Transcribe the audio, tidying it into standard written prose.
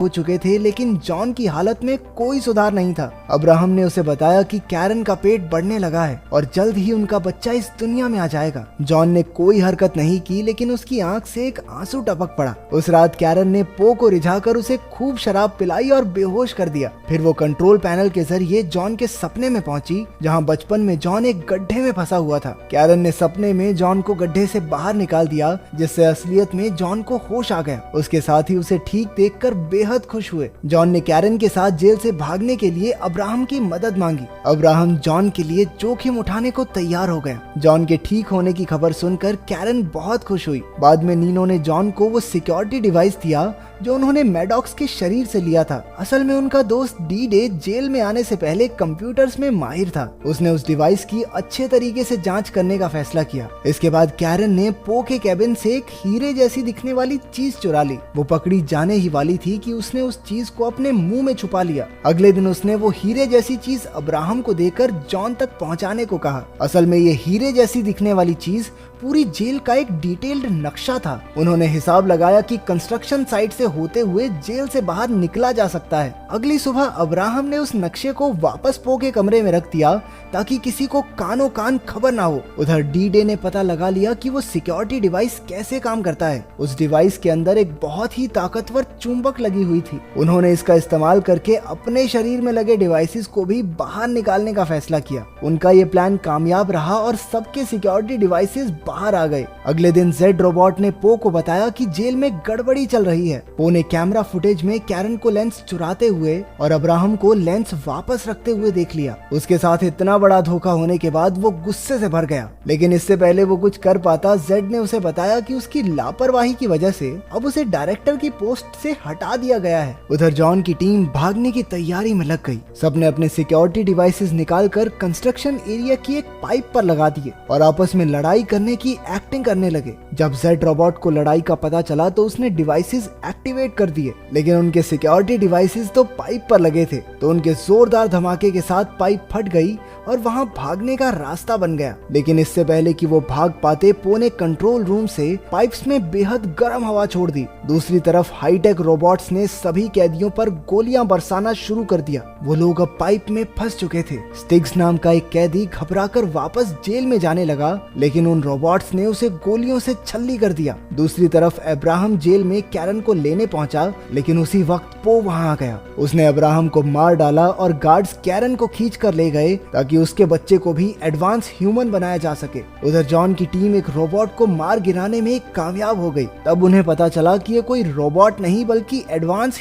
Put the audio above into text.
हो चुके थे, लेकिन जॉन की हालत में कोई सुधार नहीं था। अब्राहम ने उसे बताया कि कैरन का पेट बढ़ने लगा है और जल्द ही उनका बच्चा इस दुनिया में आ जाएगा। जॉन ने कोई हरकत नहीं की, लेकिन उसकी आंख से एक आंसू टपक पड़ा। उस रात कैरन ने पो को रिझाकर उसे खूब शराब पिलाई और बेहोश कर दिया। फिर वो कंट्रोल पैनल के जरिए जॉन के सपने में पहुंची, जहां बचपन में जॉन एक गड्ढे में फंसा हुआ था। कैरन ने सपने में जॉन को गड्ढे से बाहर निकाल दिया, जिससे असलियत में जॉन को होश आ गया। उसके साथ ही उसे ठीक देखकर बेहद खुश हुए। जॉन ने कैरन के साथ जेल से भागने के लिए अब्राहम की मदद मांगी। अब्राहम जॉन के लिए जोखिम उठाने को तैयार हो गया। जॉन के ठीक होने की खबर सुनकर कैरन बहुत खुश हुई। बाद में नीनो ने जॉन को वो सिक्योरिटी डिवाइस दिया जो उन्होंने मैडॉक्स के शरीर से लिया था। असल में उनका दोस्त डी डे जेल में आने से पहले कंप्यूटर्स में माहिर था। उसने उस डिवाइस की अच्छे तरीके से जांच करने का फैसला किया। इसके बाद कैरन ने पो के कैबिन से एक हीरे जैसी दिखने वाली चीज चुरा ली। वो पकड़ी जाने ही वाली थी कि उसने उस चीज को अपने मुंह में छुपा लिया। अगले दिन उसने वो हीरे जैसी चीज अब्राहम को देकर जॉन तक पहुंचाने को कहा। असल में ये हीरे जैसी दिखने वाली चीज पूरी जेल का एक डिटेल्ड नक्शा था। उन्होंने हिसाब लगाया कि कंस्ट्रक्शन साइट से होते हुए जेल से बाहर निकला जा सकता है। अगली सुबह अब्राहम ने उस नक्शे को वापस पो के कमरे में रख दिया ताकि किसी को कानो कान खबर ना हो। उधर डी डे ने पता लगा लिया कि वो सिक्योरिटी डिवाइस कैसे काम करता है। उस डिवाइस के अंदर एक बहुत ही ताकतवर चुंबक लगी हुई थी। उन्होंने इसका इस्तेमाल करके अपने शरीर में लगे डिवाइसेस को भी बाहर निकालने का फैसला किया। उनका ये प्लान कामयाब रहा और सबके सिक्योरिटी डिवाइसेस बाहर आ गए। अगले दिन जेड रोबोट ने पो को बताया कि जेल में गड़बड़ी चल रही है। पो ने कैमरा फुटेज में कैरन को लेंस चुराते हुए और अब्राहम को लेंस वापस रखते हुए देख लिया। उसके साथ इतना बड़ा धोखा होने के बाद वो गुस्से से भर गया, लेकिन इससे पहले वो कुछ कर पाता, जेड ने उसे बताया कि उसकी लापरवाही की वजह से अब उसे डायरेक्टर की पोस्ट से हटा दिया गया है। उधर जॉन की टीम भागने की तैयारी में लग गई। सबने अपने सिक्योरिटी डिवाइसेस निकालकर कंस्ट्रक्शन एरिया की एक पाइप पर लगा दिए और आपस में लड़ाई करने की एक्टिंग करने लगे। जब जेड रोबोट को लड़ाई का पता चला तो उसने डिवाइसेस एक्टिवेट कर दिए, लेकिन उनके सिक्योरिटी डिवाइसेस तो पाइप पर लगे थे। तो उनके जोरदार धमाके के साथ पाइप फट गई और वहां भागने का रास्ता बन गया। लेकिन इससे पहले कि वो भाग पाते, पो ने कंट्रोल रूम से पाइप्स में बेहद गर्म हवा छोड़ दी। दूसरी तरफ हाईटेक रोबोट्स ने सभी कैदियों पर गोलियां बरसाना शुरू कर दिया। वो लोग अब पाइप में फंस चुके थे। स्टिग्स नाम का एक कैदी घबराकर वापस जेल में जाने लगा, लेकिन उन रोबोट्स ने उसे गोलियों से छल्ली कर दिया। दूसरी तरफ अब्राहम जेल में कैरन को लेने पहुंचा, लेकिन उसी वक्त पो वहां आ गया। उसने अब्राहम को मार डाला और गार्ड्स कैरन को खींच कर ले गए ताकि उसके बच्चे को भी एडवांस ह्यूमन बनाया जा सके। उधर जॉन की टीम एक रोबोट को मार गिराने में कामयाब हो गई। तब उन्हें पता चला कि ये कोई रोबोट नहीं बल्कि एडवांस